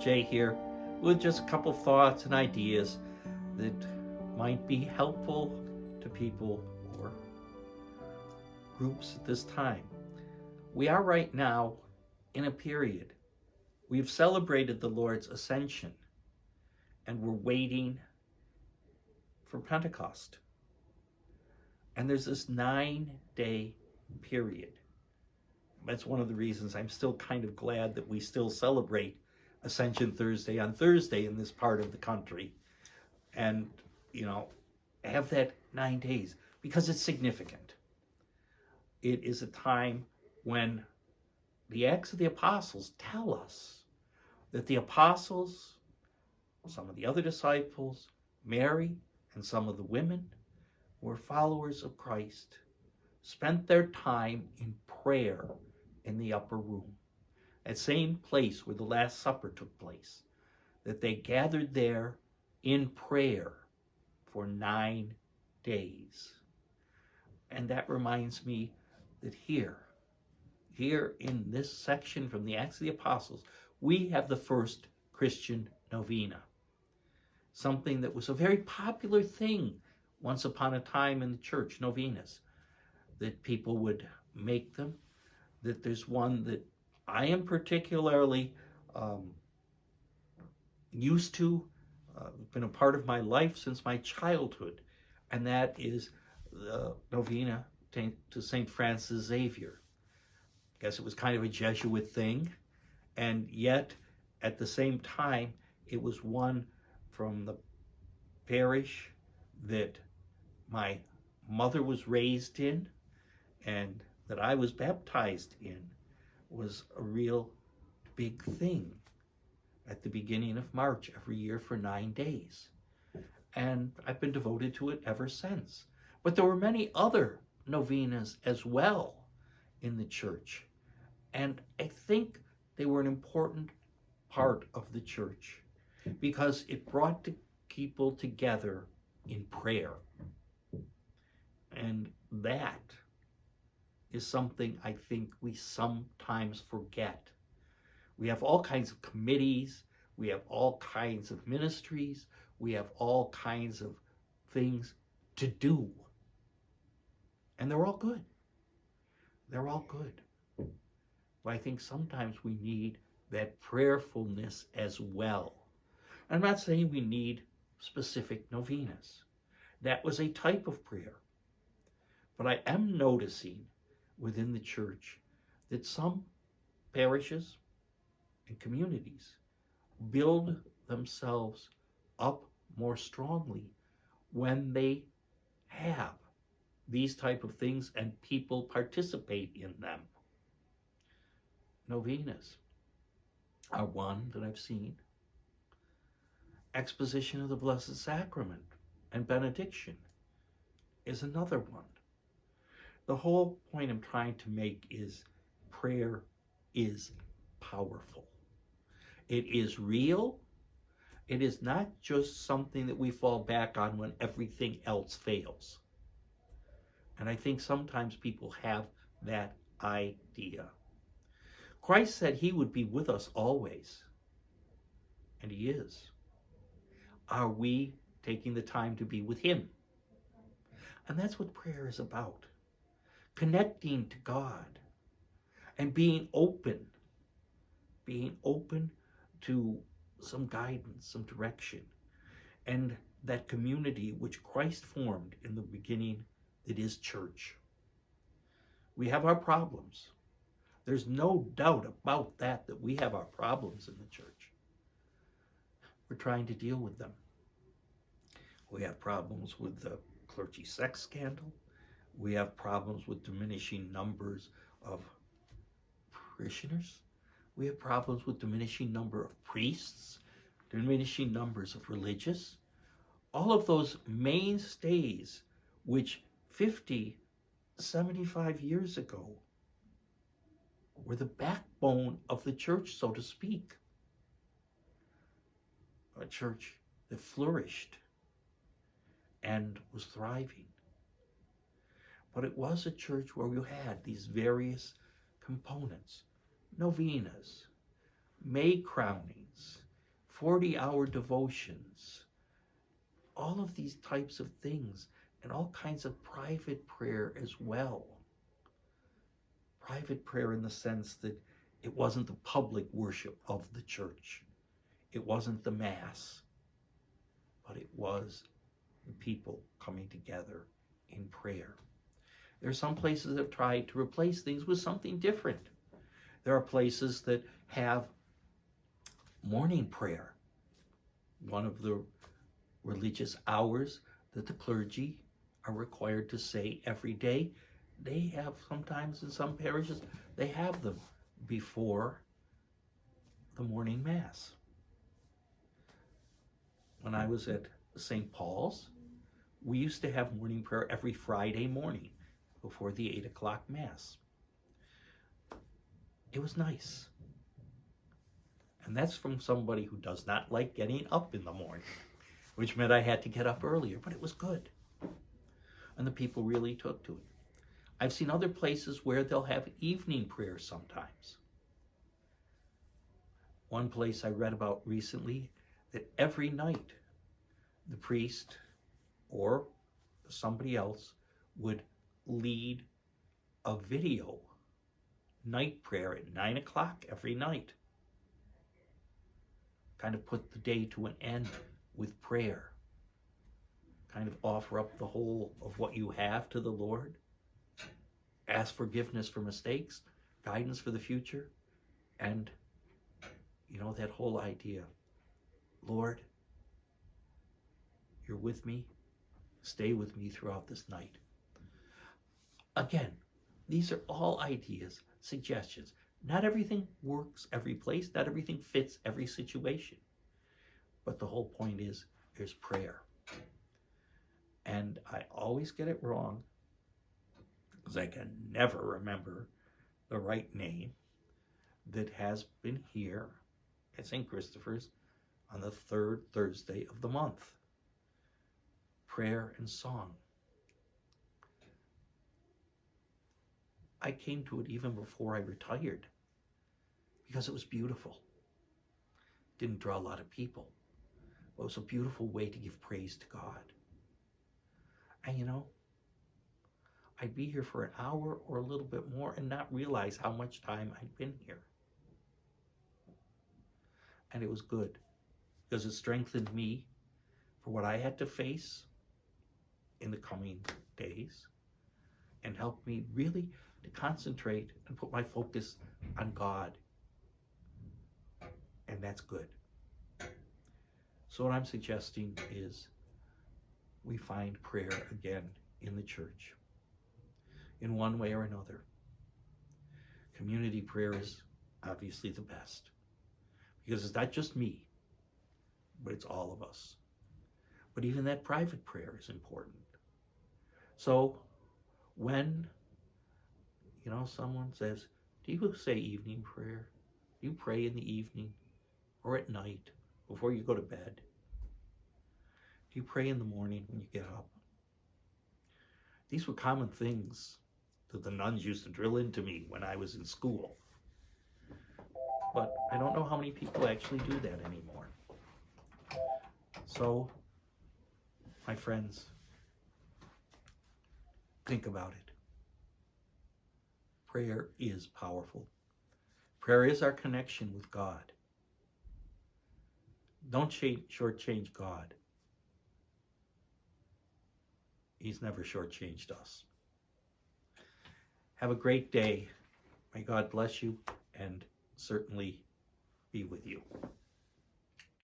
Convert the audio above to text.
Jay here with just a couple thoughts and ideas that might be helpful to people or groups at this time. We are right now in a period. We've celebrated the Lord's ascension and we're waiting for Pentecost. And there's this 9-day period. That's one of the reasons I'm still kind of glad that we still celebrate Ascension Thursday on Thursday in this part of the country. And, have that 9 days because it's significant. It is a time when the Acts of the Apostles tell us that the apostles, some of the other disciples, Mary, and some of the women who were followers of Christ, spent their time in prayer in the upper room, that same place where the Last Supper took place, that they gathered there in prayer for 9 days. And that reminds me that here in this section from the Acts of the Apostles, we have the first Christian novena, something that was a very popular thing once upon a time in the church, novenas, that people would make them, that there's one that I am particularly used to, been a part of my life since my childhood, and that is the novena to St. Francis Xavier. I guess it was kind of a Jesuit thing, and yet at the same time, it was one from the parish that my mother was raised in and that I was baptized in. Was a real big thing at the beginning of March every year for 9 days. And I've been devoted to it ever since. But there were many other novenas as well in the church. And I think they were an important part of the church because it brought people together in prayer. And that is something I think we sometimes forget. We have all kinds of committees, we have all kinds of ministries, we have all kinds of things to do. And they're all good. They're all good. But I think sometimes we need that prayerfulness as well. I'm not saying we need specific novenas. That was a type of prayer. But I am noticing within the church that some parishes and communities build themselves up more strongly when they have these type of things and people participate in them. Novenas are one that I've seen. Exposition of the Blessed Sacrament and benediction is another one. The whole point I'm trying to make is prayer is powerful. It is real. It is not just something that we fall back on when everything else fails. And I think sometimes people have that idea. Christ said he would be with us always. And he is. Are we taking the time to be with him? And that's what prayer is about. Connecting to God and being open to some guidance, some direction, and that community which Christ formed in the beginning that is church. We have our problems. There's no doubt about that we have our problems in the church. We're trying to deal with them. We have problems with the clergy sex scandal. We have problems with diminishing numbers of parishioners. We have problems with diminishing number of priests, diminishing numbers of religious. All of those mainstays which 50, 75 years ago were the backbone of the church, so to speak. A church that flourished and was thriving. But it was a church where you had these various components, novenas, May crownings, 40-hour devotions, all of these types of things, and all kinds of private prayer as well. Private prayer in the sense that it wasn't the public worship of the church. It wasn't the Mass, but it was the people coming together in prayer. There are some places that have tried to replace things with something different. There are places that have morning prayer, one of the religious hours that the clergy are required to say every day. They have sometimes in some parishes, they have them before the morning Mass. When I was at St. Paul's, we used to have morning prayer every Friday morning before the 8 o'clock Mass. It was nice. And that's from somebody who does not like getting up in the morning, which meant I had to get up earlier, but it was good. And the people really took to it. I've seen other places where they'll have evening prayer sometimes. One place I read about recently, that every night the priest or somebody else would lead a video night prayer at 9 o'clock every night. Kind of put the day to an end with prayer. Kind of offer up the whole of what you have to the Lord. Ask forgiveness for mistakes, guidance for the future, and that whole idea. Lord, you're with me. Stay with me throughout this night. Again, these are all ideas, suggestions. Not everything works every place. Not everything fits every situation. But the whole point is, there's prayer. And I always get it wrong because I can never remember the right name that has been here at St. Christopher's on the third Thursday of the month. Prayer and song. I came to it even before I retired because it was beautiful. Didn't draw a lot of people, but it was a beautiful way to give praise to God. And I'd be here for an hour or a little bit more and not realize how much time I'd been here. And it was good because it strengthened me for what I had to face in the coming days and helped me really to concentrate and put my focus on God. And that's good. So what I'm suggesting is we find prayer again in the church in one way or another. Community prayer is obviously the best because it's not just me, but it's all of us. But even that private prayer is important. So when someone says, do you say evening prayer? Do you pray in the evening or at night before you go to bed? Do you pray in the morning when you get up? These were common things that the nuns used to drill into me when I was in school. But I don't know how many people actually do that anymore. So, my friends, think about it. Prayer is powerful. Prayer is our connection with God. Don't shortchange God. He's never shortchanged us. Have a great day. May God bless you and certainly be with you.